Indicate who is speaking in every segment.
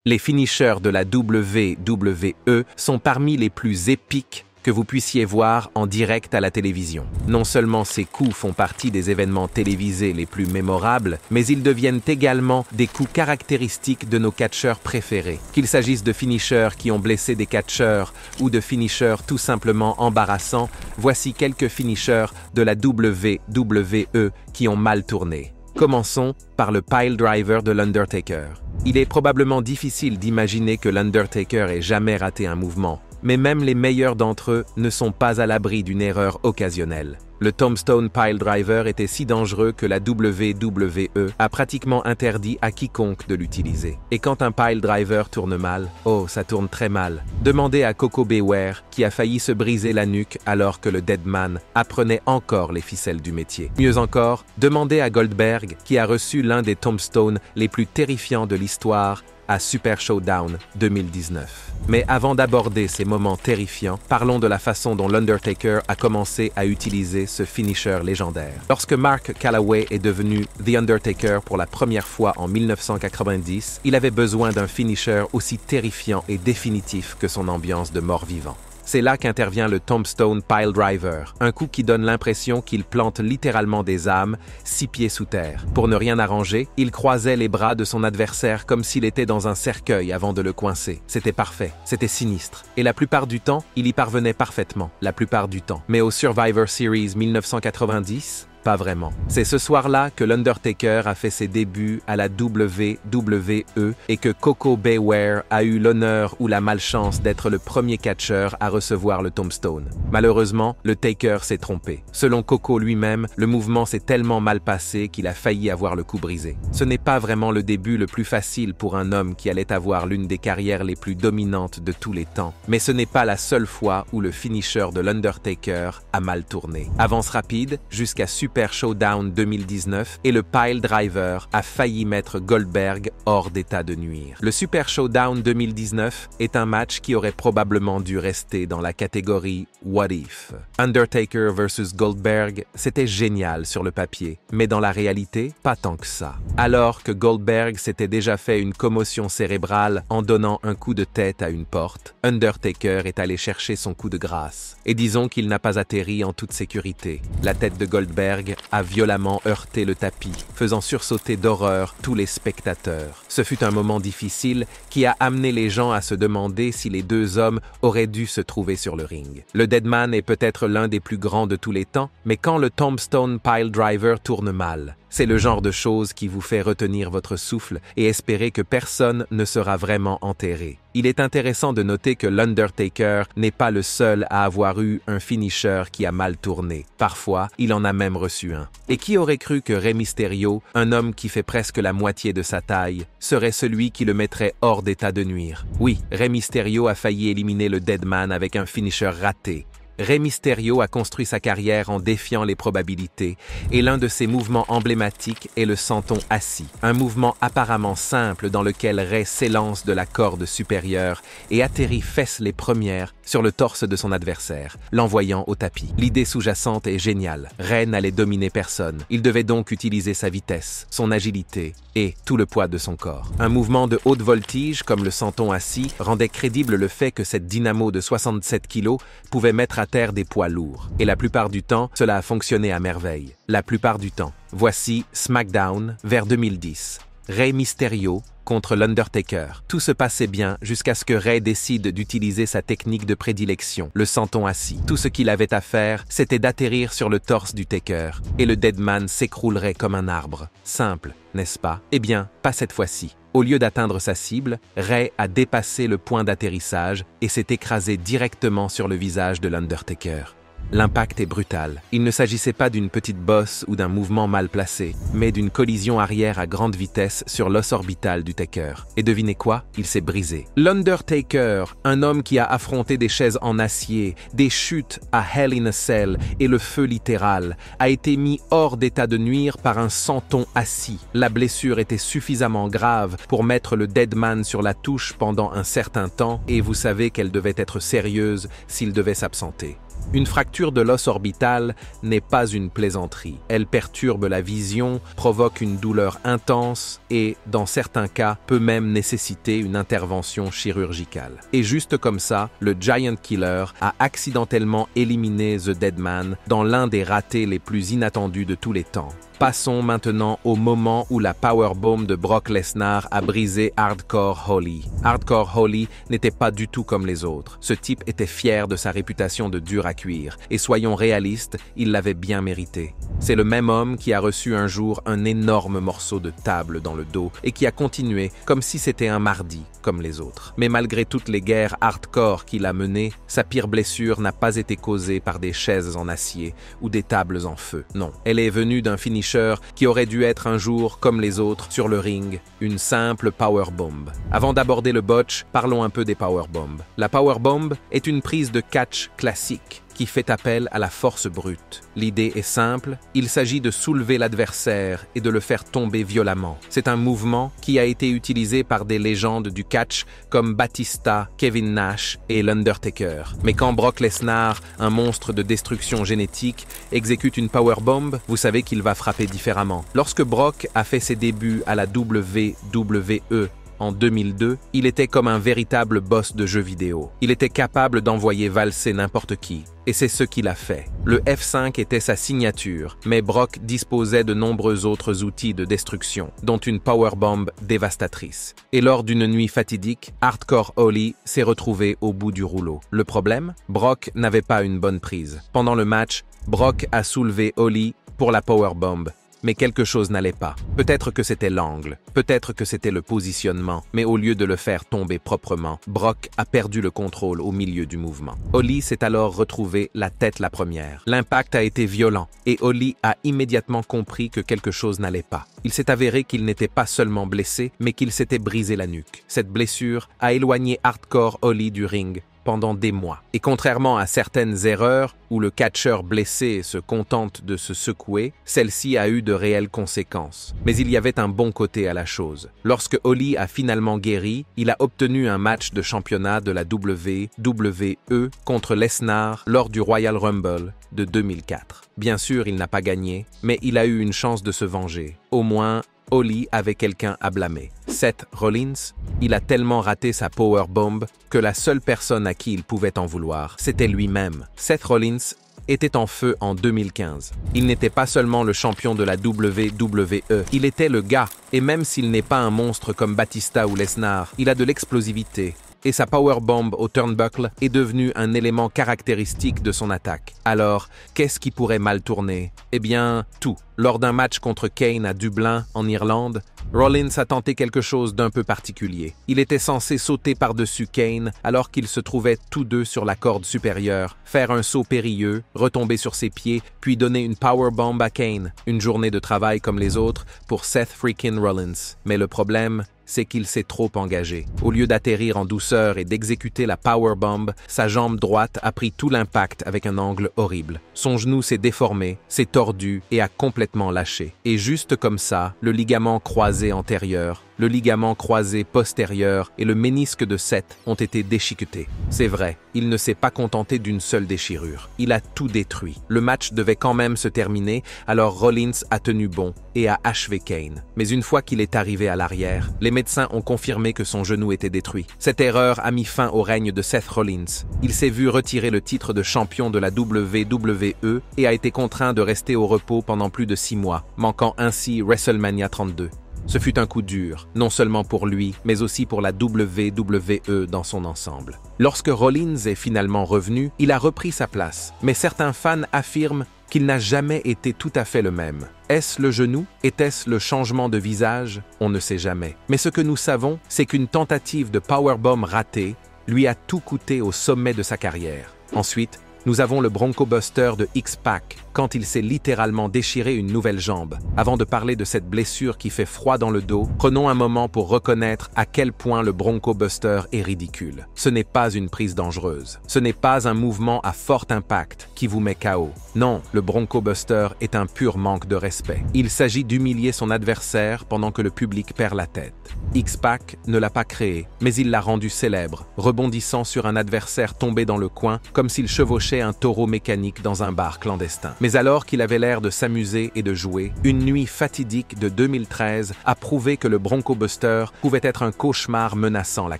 Speaker 1: Les finishers de la WWE sont parmi les plus épiques que vous puissiez voir en direct à la télévision. Non seulement ces coups font partie des événements télévisés les plus mémorables, mais ils deviennent également des coups caractéristiques de nos catcheurs préférés. Qu'il s'agisse de finishers qui ont blessé des catcheurs ou de finishers tout simplement embarrassants, voici quelques finishers de la WWE qui ont mal tourné. Commençons par le pile driver de l'Undertaker. Il est probablement difficile d'imaginer que l'Undertaker ait jamais raté un mouvement, mais même les meilleurs d'entre eux ne sont pas à l'abri d'une erreur occasionnelle. Le Tombstone Pile Driver était si dangereux que la WWE a pratiquement interdit à quiconque de l'utiliser. Et quand un Pile Driver tourne mal, oh, ça tourne très mal. Demandez à Koko B. Ware, qui a failli se briser la nuque alors que le Deadman apprenait encore les ficelles du métier. Mieux encore, demandez à Goldberg, qui a reçu l'un des Tombstones les plus terrifiants de l'histoire, à Super Showdown 2019. Mais avant d'aborder ces moments terrifiants, parlons de la façon dont l'Undertaker a commencé à utiliser ce finisher légendaire. Lorsque Mark Calaway est devenu The Undertaker pour la première fois en 1990, il avait besoin d'un finisher aussi terrifiant et définitif que son ambiance de mort-vivant. C'est là qu'intervient le Tombstone Pile Driver, un coup qui donne l'impression qu'il plante littéralement des âmes 6 pieds sous terre. Pour ne rien arranger, il croisait les bras de son adversaire comme s'il était dans un cercueil avant de le coincer. C'était parfait, c'était sinistre. Et la plupart du temps, il y parvenait parfaitement, la plupart du temps. Mais au Survivor Series 1990, pas vraiment. C'est ce soir-là que l'Undertaker a fait ses débuts à la WWE et que Koko B. Ware a eu l'honneur ou la malchance d'être le premier catcheur à recevoir le Tombstone. Malheureusement, le Taker s'est trompé. Selon Koko lui-même, le mouvement s'est tellement mal passé qu'il a failli avoir le cou brisé. Ce n'est pas vraiment le début le plus facile pour un homme qui allait avoir l'une des carrières les plus dominantes de tous les temps, mais ce n'est pas la seule fois où le finisher de l'Undertaker a mal tourné. Avance rapide jusqu'à Super Showdown 2019 et le Pile Driver a failli mettre Goldberg hors d'état de nuire. Le Super Showdown 2019 est un match qui aurait probablement dû rester dans la catégorie What If. Undertaker vs Goldberg, c'était génial sur le papier, mais dans la réalité, pas tant que ça. Alors que Goldberg s'était déjà fait une commotion cérébrale en donnant un coup de tête à une porte, Undertaker est allé chercher son coup de grâce. Et disons qu'il n'a pas atterri en toute sécurité. La tête de Goldberg a violemment heurté le tapis, faisant sursauter d'horreur tous les spectateurs. Ce fut un moment difficile qui a amené les gens à se demander si les deux hommes auraient dû se trouver sur le ring. Le Deadman est peut-être l'un des plus grands de tous les temps, mais quand le Tombstone Pile Driver tourne mal, c'est le genre de chose qui vous fait retenir votre souffle et espérer que personne ne sera vraiment enterré. Il est intéressant de noter que l'Undertaker n'est pas le seul à avoir eu un finisher qui a mal tourné. Parfois, il en a même reçu un. Et qui aurait cru que Rey Mysterio, un homme qui fait presque la moitié de sa taille, serait celui qui le mettrait hors d'état de nuire? Oui, Rey Mysterio a failli éliminer le Deadman avec un finisher raté. Rey Mysterio a construit sa carrière en défiant les probabilités et l'un de ses mouvements emblématiques est le senton assis, un mouvement apparemment simple dans lequel Rey s'élance de la corde supérieure et atterrit fesses les premières sur le torse de son adversaire, l'envoyant au tapis. L'idée sous-jacente est géniale. Rey n'allait dominer personne. Il devait donc utiliser sa vitesse, son agilité et tout le poids de son corps. Un mouvement de haute voltige comme le senton assis rendait crédible le fait que cette dynamo de 67 kg pouvait mettre à terre des poids lourds. Et la plupart du temps, cela a fonctionné à merveille. La plupart du temps. Voici SmackDown vers 2010. Rey Mysterio contre l'Undertaker. Tout se passait bien jusqu'à ce que Rey décide d'utiliser sa technique de prédilection, le senton assis. Tout ce qu'il avait à faire, c'était d'atterrir sur le torse du Taker, et le Deadman s'écroulerait comme un arbre. Simple, n'est-ce pas? Eh bien, pas cette fois-ci. Au lieu d'atteindre sa cible, Rey a dépassé le point d'atterrissage et s'est écrasé directement sur le visage de l'Undertaker. L'impact est brutal. Il ne s'agissait pas d'une petite bosse ou d'un mouvement mal placé, mais d'une collision arrière à grande vitesse sur l'os orbital du Taker. Et devinez quoi? Il s'est brisé. L'Undertaker, un homme qui a affronté des chaises en acier, des chutes à Hell in a Cell et le feu littéral, a été mis hors d'état de nuire par un senton assis. La blessure était suffisamment grave pour mettre le Deadman sur la touche pendant un certain temps, et vous savez qu'elle devait être sérieuse s'il devait s'absenter. Une fracture de l'os orbital n'est pas une plaisanterie. Elle perturbe la vision, provoque une douleur intense et, dans certains cas, peut même nécessiter une intervention chirurgicale. Et juste comme ça, le Giant Killer a accidentellement éliminé The Deadman dans l'un des ratés les plus inattendus de tous les temps. Passons maintenant au moment où la powerbomb de Brock Lesnar a brisé Hardcore Holly. Hardcore Holly n'était pas du tout comme les autres. Ce type était fier de sa réputation de dur à cuire. Et soyons réalistes, il l'avait bien mérité. C'est le même homme qui a reçu un jour un énorme morceau de table dans le dos et qui a continué comme si c'était un mardi, comme les autres. Mais malgré toutes les guerres hardcore qu'il a menées, sa pire blessure n'a pas été causée par des chaises en acier ou des tables en feu. Non, elle est venue d'un finisher qui aurait dû être un jour, comme les autres, sur le ring, une simple powerbomb. Avant d'aborder le botch, parlons un peu des powerbombs. La powerbomb est une prise de catch classique qui fait appel à la force brute. L'idée est simple, il s'agit de soulever l'adversaire et de le faire tomber violemment. C'est un mouvement qui a été utilisé par des légendes du catch comme Batista, Kevin Nash et l'Undertaker. Mais quand Brock Lesnar, un monstre de destruction génétique, exécute une powerbomb, vous savez qu'il va frapper différemment. Lorsque Brock a fait ses débuts à la WWE en 2002, il était comme un véritable boss de jeux vidéo. Il était capable d'envoyer valser n'importe qui. Et c'est ce qu'il a fait. Le F5 était sa signature, mais Brock disposait de nombreux autres outils de destruction, dont une powerbomb dévastatrice. Et lors d'une nuit fatidique, Hardcore Holly s'est retrouvé au bout du rouleau. Le problème? Brock n'avait pas une bonne prise. Pendant le match, Brock a soulevé Holly pour la powerbomb. Mais quelque chose n'allait pas. Peut-être que c'était l'angle, peut-être que c'était le positionnement, mais au lieu de le faire tomber proprement, Brock a perdu le contrôle au milieu du mouvement. Holly s'est alors retrouvé la tête la première. L'impact a été violent et Holly a immédiatement compris que quelque chose n'allait pas. Il s'est avéré qu'il n'était pas seulement blessé, mais qu'il s'était brisé la nuque. Cette blessure a éloigné Hardcore Holly du ring pendant des mois. Et contrairement à certaines erreurs où le catcheur blessé se contente de se secouer, celle-ci a eu de réelles conséquences. Mais il y avait un bon côté à la chose. Lorsque Holly a finalement guéri, il a obtenu un match de championnat de la WWE contre Lesnar lors du Royal Rumble de 2004. Bien sûr, il n'a pas gagné, mais il a eu une chance de se venger. Au moins, Holly avait quelqu'un à blâmer. Seth Rollins, il a tellement raté sa powerbomb que la seule personne à qui il pouvait en vouloir, c'était lui-même. Seth Rollins était en feu en 2015. Il n'était pas seulement le champion de la WWE, il était le gars. Et même s'il n'est pas un monstre comme Batista ou Lesnar, il a de l'explosivité. Et sa powerbomb au turnbuckle est devenue un élément caractéristique de son attaque. Alors, qu'est-ce qui pourrait mal tourner? Eh bien, tout. Lors d'un match contre Kane à Dublin, en Irlande, Rollins a tenté quelque chose d'un peu particulier. Il était censé sauter par-dessus Kane alors qu'ils se trouvaient tous deux sur la corde supérieure, faire un saut périlleux, retomber sur ses pieds, puis donner une powerbomb à Kane. Une journée de travail comme les autres pour Seth freaking Rollins. Mais le problème, c'est qu'il s'est trop engagé. Au lieu d'atterrir en douceur et d'exécuter la powerbomb, sa jambe droite a pris tout l'impact avec un angle horrible. Son genou s'est déformé, s'est tordu et a complètement lâché. Et juste comme ça, le ligament croisé antérieur, le ligament croisé postérieur et le ménisque de Seth ont été déchiquetés. C'est vrai, il ne s'est pas contenté d'une seule déchirure. Il a tout détruit. Le match devait quand même se terminer, alors Rollins a tenu bon et a achevé Kane. Mais une fois qu'il est arrivé à l'arrière, les médecins ont confirmé que son genou était détruit. Cette erreur a mis fin au règne de Seth Rollins. Il s'est vu retirer le titre de champion de la WWE et a été contraint de rester au repos pendant plus de 6 mois, manquant ainsi WrestleMania 32. Ce fut un coup dur, non seulement pour lui, mais aussi pour la WWE dans son ensemble. Lorsque Rollins est finalement revenu, il a repris sa place, mais certains fans affirment qu'il n'a jamais été tout à fait le même. Est-ce le genou? Était-ce le changement de visage? On ne sait jamais. Mais ce que nous savons, c'est qu'une tentative de powerbomb ratée lui a tout coûté au sommet de sa carrière. Ensuite, nous avons le Bronco Buster de X-Pac, quand il s'est littéralement déchiré une nouvelle jambe. Avant de parler de cette blessure qui fait froid dans le dos, prenons un moment pour reconnaître à quel point le Bronco Buster est ridicule. Ce n'est pas une prise dangereuse. Ce n'est pas un mouvement à fort impact qui vous met KO. Non, le Bronco Buster est un pur manque de respect. Il s'agit d'humilier son adversaire pendant que le public perd la tête. X-Pac ne l'a pas créé, mais il l'a rendu célèbre, rebondissant sur un adversaire tombé dans le coin comme s'il chevauchait un taureau mécanique dans un bar clandestin. Mais alors qu'il avait l'air de s'amuser et de jouer, une nuit fatidique de 2013 a prouvé que le Bronco Buster pouvait être un cauchemar menaçant la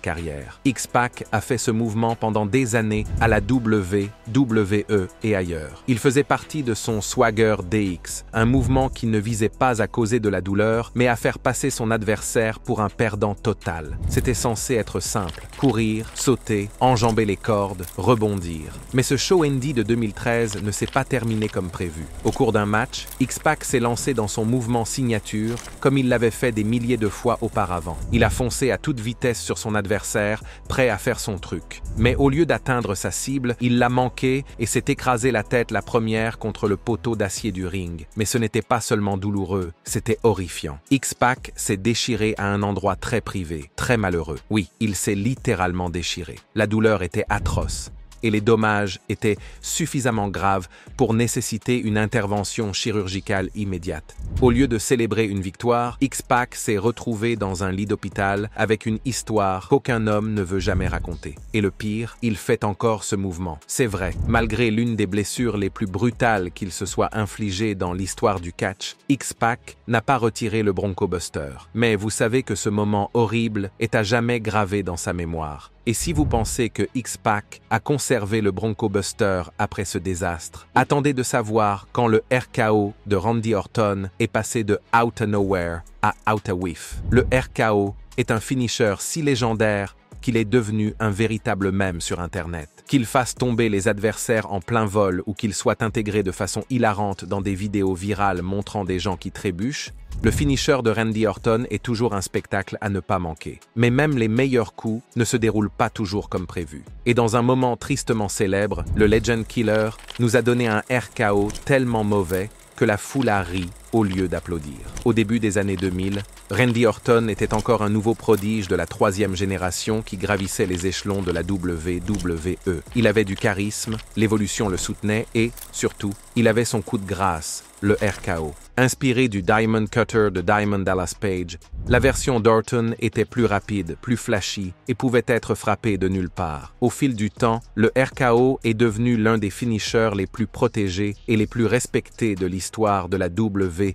Speaker 1: carrière. X-Pac a fait ce mouvement pendant des années à la WWE et ailleurs. Il faisait partie de son Swagger DX, un mouvement qui ne visait pas à causer de la douleur, mais à faire passer son adversaire pour un perdant total. C'était censé être simple: courir, sauter, enjamber les cordes, rebondir. Mais ce show indie de 2013 ne s'est pas terminé comme prévu. Au cours d'un match, X-Pac s'est lancé dans son mouvement signature comme il l'avait fait des milliers de fois auparavant. Il a foncé à toute vitesse sur son adversaire, prêt à faire son truc. Mais au lieu d'atteindre sa cible, il l'a manqué et s'est écrasé la tête la première contre le poteau d'acier du ring. Mais ce n'était pas seulement douloureux, c'était horrifiant. X-Pac s'est déchiré à un endroit très privé, très malheureux. Oui, il s'est littéralement déchiré. La douleur était atroce et les dommages étaient suffisamment graves pour nécessiter une intervention chirurgicale immédiate. Au lieu de célébrer une victoire, X-Pac s'est retrouvé dans un lit d'hôpital avec une histoire qu'aucun homme ne veut jamais raconter. Et le pire, il fait encore ce mouvement. C'est vrai, malgré l'une des blessures les plus brutales qu'il se soit infligées dans l'histoire du catch, X-Pac n'a pas retiré le Bronco Buster. Mais vous savez que ce moment horrible est à jamais gravé dans sa mémoire. Et si vous pensez que X-Pac a conservé le Bronco Buster après ce désastre, attendez de savoir quand le RKO de Randy Orton est passé de Out of Nowhere à Out of Whiff. Le RKO est un finisher si légendaire qu'il est devenu un véritable mème sur Internet. Qu'il fasse tomber les adversaires en plein vol ou qu'il soit intégré de façon hilarante dans des vidéos virales montrant des gens qui trébuchent, le finisher de Randy Orton est toujours un spectacle à ne pas manquer. Mais même les meilleurs coups ne se déroulent pas toujours comme prévu. Et dans un moment tristement célèbre, le Legend Killer nous a donné un RKO tellement mauvais que la foule a ri au lieu d'applaudir. Au début des années 2000, Randy Orton était encore un nouveau prodige de la troisième génération qui gravissait les échelons de la WWE. Il avait du charisme, l'évolution le soutenait et, surtout, il avait son coup de grâce, le RKO. Inspiré du Diamond Cutter de Diamond Dallas Page, la version d'Orton était plus rapide, plus flashy et pouvait être frappée de nulle part. Au fil du temps, le RKO est devenu l'un des finishers les plus protégés et les plus respectés de l'histoire de la WWE.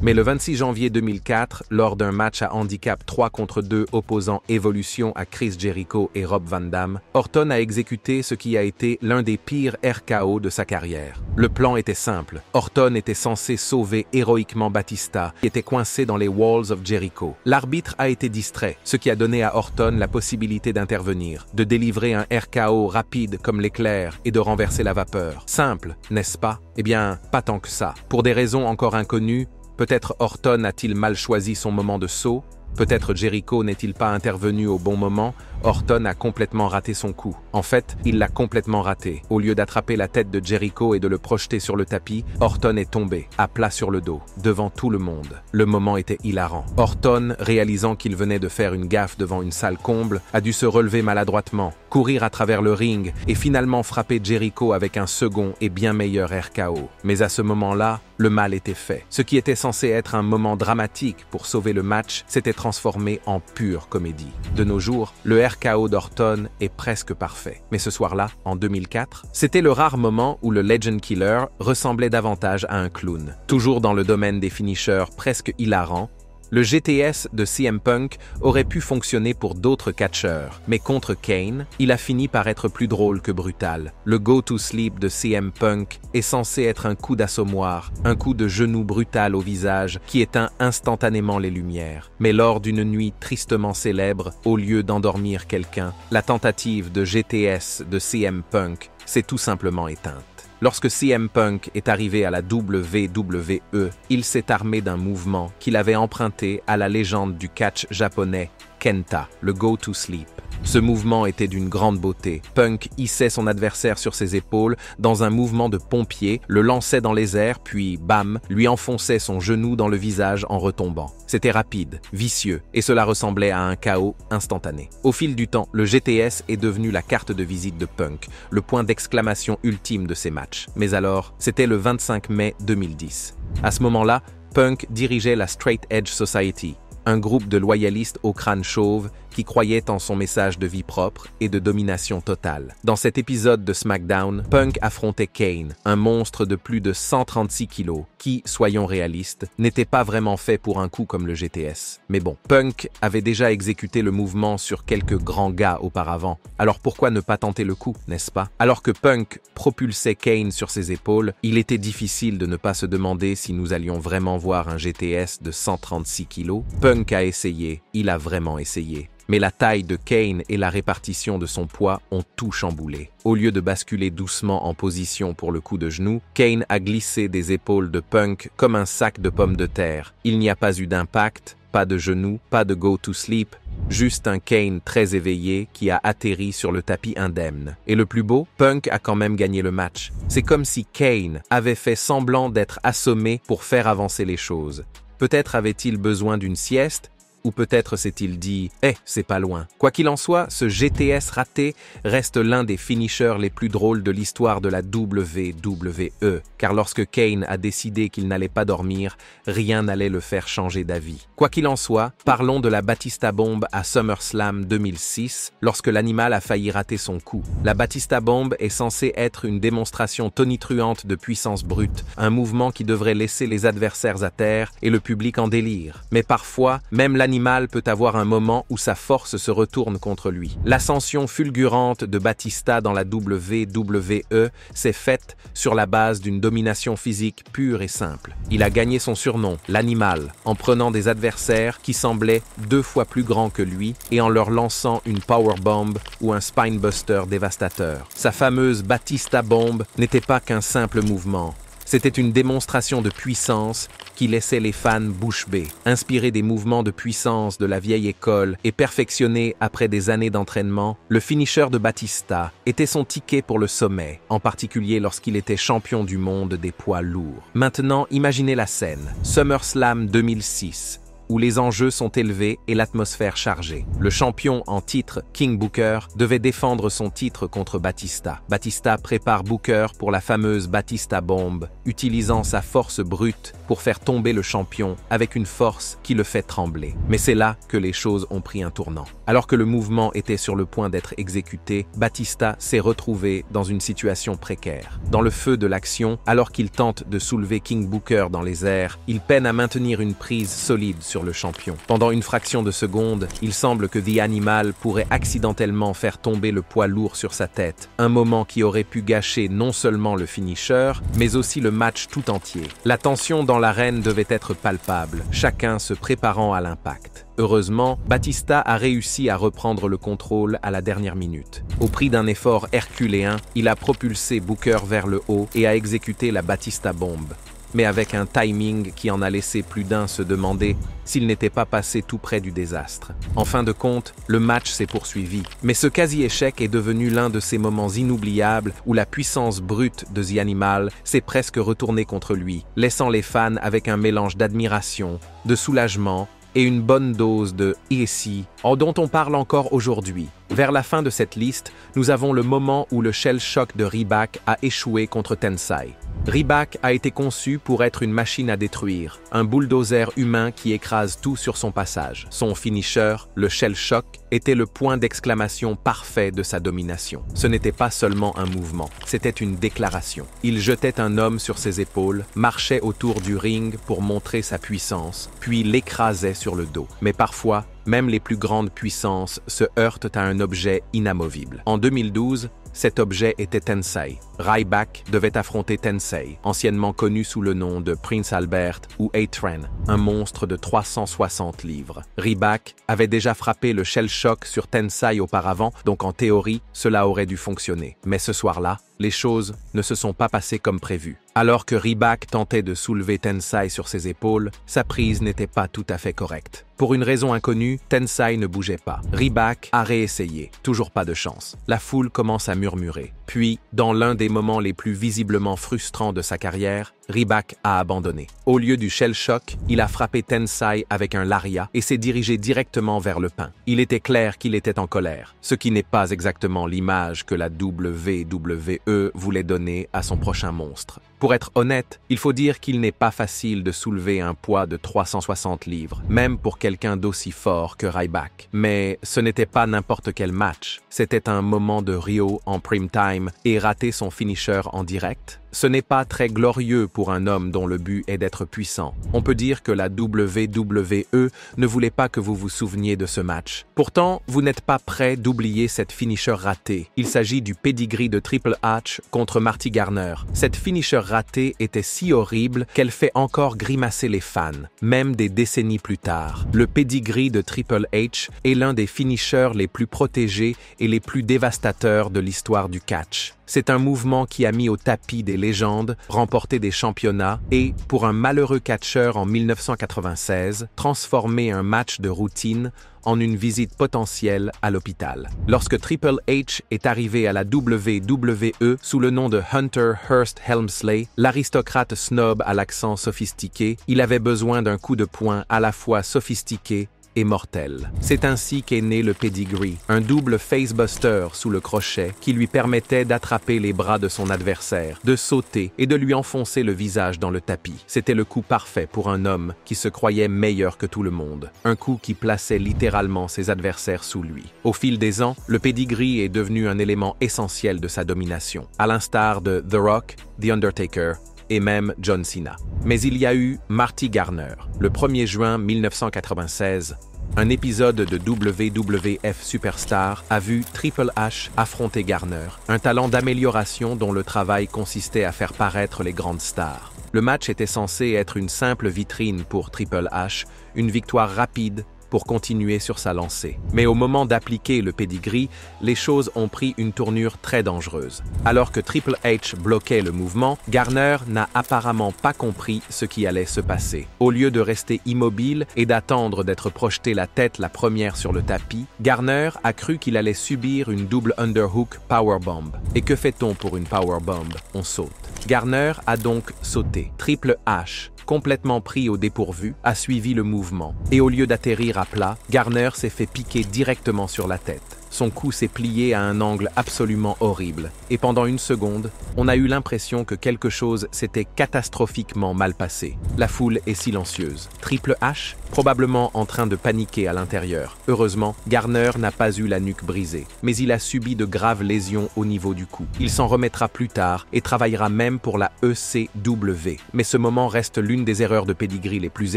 Speaker 1: Mais le 26 janvier 2004, lors d'un match à handicap 3 contre 2 opposant Evolution à Chris Jericho et Rob Van Dam, Orton a exécuté ce qui a été l'un des pires RKO de sa carrière. Le plan était simple. Orton était censé sauver héroïquement Batista, qui était coincé dans les Walls of Jericho. L'arbitre a été distrait, ce qui a donné à Orton la possibilité d'intervenir, de délivrer un RKO rapide comme l'éclair et de renverser la vapeur. Simple, n'est-ce pas? Eh bien, pas tant que ça. Pour des raisons encore inconnues, peut-être Orton a-t-il mal choisi son moment de saut? Peut-être Jericho n'est-il pas intervenu au bon moment? Orton a complètement raté son coup. En fait, il l'a complètement raté. Au lieu d'attraper la tête de Jericho et de le projeter sur le tapis, Orton est tombé, à plat sur le dos, devant tout le monde. Le moment était hilarant. Orton, réalisant qu'il venait de faire une gaffe devant une salle comble, a dû se relever maladroitement, courir à travers le ring et finalement frapper Jericho avec un second et bien meilleur RKO. Mais à ce moment-là, le mal était fait. Ce qui était censé être un moment dramatique pour sauver le match s'était transformé en pure comédie. De nos jours, le RKO d'Orton est presque parfait. Mais ce soir-là, en 2004, c'était le rare moment où le Legend Killer ressemblait davantage à un clown. Toujours dans le domaine des finishers presque hilarants, le GTS de CM Punk aurait pu fonctionner pour d'autres catcheurs, mais contre Kane, il a fini par être plus drôle que brutal. Le go-to-sleep de CM Punk est censé être un coup d'assommoir, un coup de genou brutal au visage qui éteint instantanément les lumières. Mais lors d'une nuit tristement célèbre, au lieu d'endormir quelqu'un, la tentative de GTS de CM Punk s'est tout simplement éteinte. Lorsque CM Punk est arrivé à la WWE, il s'est armé d'un mouvement qu'il avait emprunté à la légende du catch japonais Kenta, le Go to Sleep. Ce mouvement était d'une grande beauté. Punk hissait son adversaire sur ses épaules dans un mouvement de pompier, le lançait dans les airs, puis, bam, lui enfonçait son genou dans le visage en retombant. C'était rapide, vicieux, et cela ressemblait à un chaos instantané. Au fil du temps, le GTS est devenu la carte de visite de Punk, le point d'exclamation ultime de ses matchs. Mais alors, c'était le 25 mai 2010. À ce moment-là, Punk dirigeait la Straight Edge Society, un groupe de loyalistes au crâne chauve qui croyaient en son message de vie propre et de domination totale. Dans cet épisode de SmackDown, Punk affrontait Kane, un monstre de plus de 136 kilos, qui, soyons réalistes, n'était pas vraiment fait pour un coup comme le GTS. Mais bon, Punk avait déjà exécuté le mouvement sur quelques grands gars auparavant, alors pourquoi ne pas tenter le coup, n'est-ce pas? Alors que Punk propulsait Kane sur ses épaules, il était difficile de ne pas se demander si nous allions vraiment voir un GTS de 136 kilos. Punk a essayé, il a vraiment essayé. Mais la taille de Kane et la répartition de son poids ont tout chamboulé. Au lieu de basculer doucement en position pour le coup de genou, Kane a glissé des épaules de Punk comme un sac de pommes de terre. Il n'y a pas eu d'impact, pas de genou, pas de go to sleep, juste un Kane très éveillé qui a atterri sur le tapis indemne. Et le plus beau, Punk a quand même gagné le match. C'est comme si Kane avait fait semblant d'être assommé pour faire avancer les choses. Peut-être avait-il besoin d'une sieste, ou peut-être s'est-il dit « Eh, c'est pas loin ». Quoi qu'il en soit, ce GTS raté reste l'un des finishers les plus drôles de l'histoire de la WWE, car lorsque Kane a décidé qu'il n'allait pas dormir, rien n'allait le faire changer d'avis. Quoi qu'il en soit, parlons de la Batista Bomb à SummerSlam 2006, lorsque l'animal a failli rater son coup. La Batista Bomb est censée être une démonstration tonitruante de puissance brute, un mouvement qui devrait laisser les adversaires à terre et le public en délire. Mais parfois, même l'animal peut avoir un moment où sa force se retourne contre lui. L'ascension fulgurante de Batista dans la WWE s'est faite sur la base d'une domination physique pure et simple. Il a gagné son surnom, l'animal, en prenant des adversaires qui semblaient 2 fois plus grands que lui et en leur lançant une powerbomb ou un spinebuster dévastateur. Sa fameuse Batista Bomb n'était pas qu'un simple mouvement. C'était une démonstration de puissance qui laissait les fans bouche bée. Inspiré des mouvements de puissance de la vieille école et perfectionné après des années d'entraînement, le finisher de Batista était son ticket pour le sommet, en particulier lorsqu'il était champion du monde des poids lourds. Maintenant, imaginez la scène. SummerSlam 2006. Où les enjeux sont élevés et l'atmosphère chargée. Le champion en titre, King Booker, devait défendre son titre contre Batista. Batista prépare Booker pour la fameuse Batista Bomb, utilisant sa force brute pour faire tomber le champion avec une force qui le fait trembler. Mais c'est là que les choses ont pris un tournant. Alors que le mouvement était sur le point d'être exécuté, Batista s'est retrouvé dans une situation précaire. Dans le feu de l'action, alors qu'il tente de soulever King Booker dans les airs, il peine à maintenir une prise solide sur le champion. Pendant une fraction de seconde, il semble que The Animal pourrait accidentellement faire tomber le poids lourd sur sa tête, un moment qui aurait pu gâcher non seulement le finisher, mais aussi le match tout entier. La tension dans l'arène devait être palpable, chacun se préparant à l'impact. Heureusement, Batista a réussi à reprendre le contrôle à la dernière minute. Au prix d'un effort herculéen, il a propulsé Booker vers le haut et a exécuté la Batista Bomb, mais avec un timing qui en a laissé plus d'un se demander s'il n'était pas passé tout près du désastre. En fin de compte, le match s'est poursuivi, mais ce quasi-échec est devenu l'un de ces moments inoubliables où la puissance brute de The Animal s'est presque retournée contre lui, laissant les fans avec un mélange d'admiration, de soulagement et une bonne dose de « et si » dont on parle encore aujourd'hui. Vers la fin de cette liste, nous avons le moment où le shell shock de Ryback a échoué contre Tensai. Ryback a été conçu pour être une machine à détruire, un bulldozer humain qui écrase tout sur son passage. Son finisher, le shell shock, était le point d'exclamation parfait de sa domination. Ce n'était pas seulement un mouvement, c'était une déclaration. Il jetait un homme sur ses épaules, marchait autour du ring pour montrer sa puissance, puis l'écrasait sur le dos. Mais parfois, même les plus grandes puissances se heurtent à un objet inamovible. En 2012, cet objet était Tensai. Ryback devait affronter Tensei, anciennement connu sous le nom de Prince Albert ou A-Train, un monstre de 360 livres. Ryback avait déjà frappé le Shell Shock sur Tensai auparavant, donc en théorie, cela aurait dû fonctionner. Mais ce soir-là, les choses ne se sont pas passées comme prévu. Alors que Ryback tentait de soulever Tensai sur ses épaules, sa prise n'était pas tout à fait correcte. Pour une raison inconnue, Tensai ne bougeait pas. Ryback a réessayé, toujours pas de chance. La foule commence à murmurer. Puis, dans l'un des moments les plus visiblement frustrants de sa carrière, Ryback a abandonné. Au lieu du Shell Shock, il a frappé Tensai avec un lariat et s'est dirigé directement vers le pain. Il était clair qu'il était en colère, ce qui n'est pas exactement l'image que la WWE voulait donner à son prochain monstre. Pour être honnête, il faut dire qu'il n'est pas facile de soulever un poids de 360 livres, même pour quelqu'un d'aussi fort que Ryback. Mais ce n'était pas n'importe quel match, c'était un moment de Rio en prime time et rater son finisher en direct. Ce n'est pas très glorieux pour un homme dont le but est d'être puissant. On peut dire que la WWE ne voulait pas que vous vous souveniez de ce match. Pourtant, vous n'êtes pas prêt d'oublier cette finisher ratée. Il s'agit du pedigree de Triple H contre Marty Garner. Cette finisher ratée était si horrible qu'elle fait encore grimacer les fans, même des décennies plus tard. Le pedigree de Triple H est l'un des finishers les plus protégés et les plus dévastateurs de l'histoire du catch. C'est un mouvement qui a mis au tapis des légendes, remporté des championnats et, pour un malheureux catcheur en 1996, transformé un match de routine en une visite potentielle à l'hôpital. Lorsque Triple H est arrivé à la WWE sous le nom de Hunter Hearst Helmsley, l'aristocrate snob à l'accent sophistiqué, il avait besoin d'un coup de poing à la fois sophistiqué et mortel. C'est ainsi qu'est né le pedigree, un double facebuster sous le crochet qui lui permettait d'attraper les bras de son adversaire, de sauter et de lui enfoncer le visage dans le tapis. C'était le coup parfait pour un homme qui se croyait meilleur que tout le monde. Un coup qui plaçait littéralement ses adversaires sous lui. Au fil des ans, le pedigree est devenu un élément essentiel de sa domination, à l'instar de The Rock, The Undertaker, et même John Cena. Mais il y a eu Marty Garner. Le 1er juin 1996, un épisode de WWF Superstar a vu Triple H affronter Garner, un talent d'amélioration dont le travail consistait à faire paraître les grandes stars. Le match était censé être une simple vitrine pour Triple H, une victoire rapide pour continuer sur sa lancée. Mais au moment d'appliquer le pedigree, les choses ont pris une tournure très dangereuse. Alors que Triple H bloquait le mouvement, Garner n'a apparemment pas compris ce qui allait se passer. Au lieu de rester immobile et d'attendre d'être projeté la tête la première sur le tapis, Garner a cru qu'il allait subir une double underhook powerbomb. Et que fait-on pour une powerbomb? On saute. Garner a donc sauté. Triple H, complètement pris au dépourvu, a suivi le mouvement. Et au lieu d'atterrir à plat, Garner s'est fait piquer directement sur la tête. Son cou s'est plié à un angle absolument horrible. Et pendant une seconde, on a eu l'impression que quelque chose s'était catastrophiquement mal passé. La foule est silencieuse. Triple H, probablement en train de paniquer à l'intérieur. Heureusement, Garner n'a pas eu la nuque brisée, mais il a subi de graves lésions au niveau du cou. Il s'en remettra plus tard et travaillera même pour la ECW. Mais ce moment reste l'une des erreurs de pedigree les plus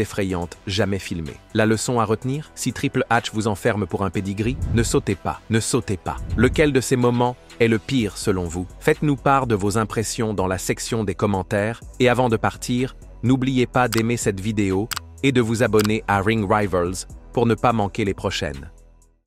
Speaker 1: effrayantes jamais filmées. La leçon à retenir, si Triple H vous enferme pour un pedigree, ne sautez pas. Ne sautez pas. Lequel de ces moments est le pire selon vous? Faites-nous part de vos impressions dans la section des commentaires et avant de partir, n'oubliez pas d'aimer cette vidéo et de vous abonner à Ring Rivals pour ne pas manquer les prochaines.